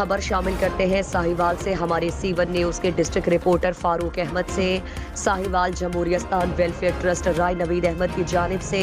खबर शामिल करते हैं साहिवाल से। हमारे C1 न्यूज़ के डिस्ट्रिक्ट रिपोर्टर फारूक अहमद से। साहिवाल जमहूरियस्तान वेलफेयर ट्रस्ट राय नवीद अहमद की जानिब से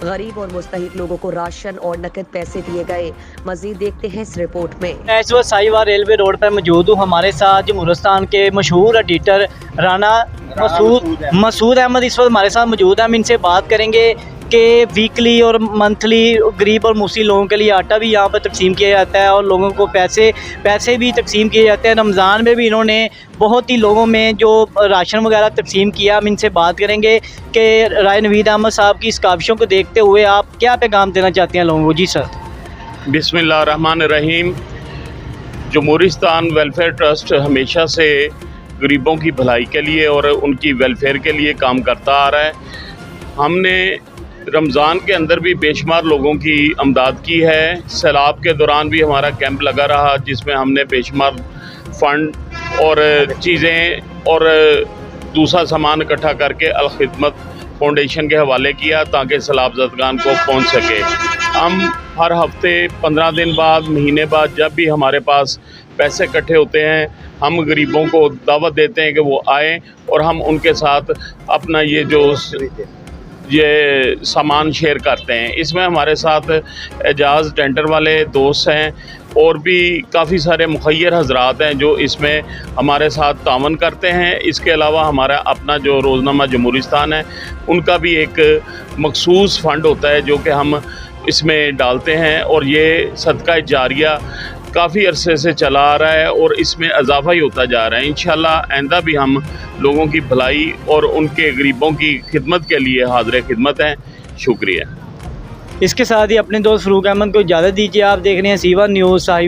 गरीब और मुस्तहिक लोगों को राशन और नकद पैसे दिए गए। मजीद देखते हैं इस रिपोर्ट में। मैं इस वक्त साहिवाल रेलवे रोड पर मौजूद हूँ। हमारे साथ जमहूरियस्तान के मशहूर एडिटर राना मसूद अहमद इस वक्त हमारे साथ मौजूद हैं। हम इनसे बात करेंगे कि वीकली और मंथली गरीब और मुस्लिम लोगों के लिए आटा भी यहाँ पर तकसीम किया जाता है और लोगों को पैसे भी तकसीम किए जाते हैं। रमज़ान में भी इन्होंने बहुत ही लोगों में जो राशन वगैरह तकसीम किया। हम इनसे बात करेंगे कि राय नवीद अहमद साहब की इस काविशों को देखते हुए आप क्या पैगाम देना चाहते हैं लोगों को। जी सर। बिस्मिल्लाहिर्रहमानिर्रहीम। जमहूरियस्तान वेलफेयर ट्रस्ट हमेशा से गरीबों की भलाई के लिए और उनकी वेलफेयर के लिए काम करता आ रहा है। हमने रमज़ान के अंदर भी बेशुमार लोगों की अमदाद की है। सैलाब के दौरान भी हमारा कैंप लगा रहा जिसमें हमने बेशुमार फ़ंड और चीज़ें और दूसरा सामान इकट्ठा करके अल खिदमत फाउंडेशन के हवाले किया ताकि सैलाबज़दगान को पहुंच सके। हम हर हफ्ते 15 दिन बाद, महीने बाद जब भी हमारे पास पैसे इकट्ठे होते हैं, हम गरीबों को दावत देते हैं कि वो आएँ और हम उनके साथ अपना ये सामान शेयर करते हैं। इसमें हमारे साथ एजाज़ टेंडर वाले दोस्त हैं और भी काफ़ी सारे मुखय्यर हजरात हैं जो इसमें हमारे साथ तावन करते हैं। इसके अलावा हमारा अपना जो रोज़नामा जमहूरियस्तान है उनका भी एक मखसूस फ़ंड होता है जो कि हम इसमें डालते हैं और ये सदका जारिया काफ़ी अरसे से चला आ रहा है और इसमें इजाफा ही होता जा रहा है। इंशाल्लाह आइंदा भी हम लोगों की भलाई और उनके गरीबों की खिदमत के लिए हाज़िर खिदमत हैं। शुक्रिया। इसके साथ ही अपने दोस्त फारूक अहमद को इजाज़त दीजिए। आप देख रहे हैं C1 न्यूज़ साहिवाल।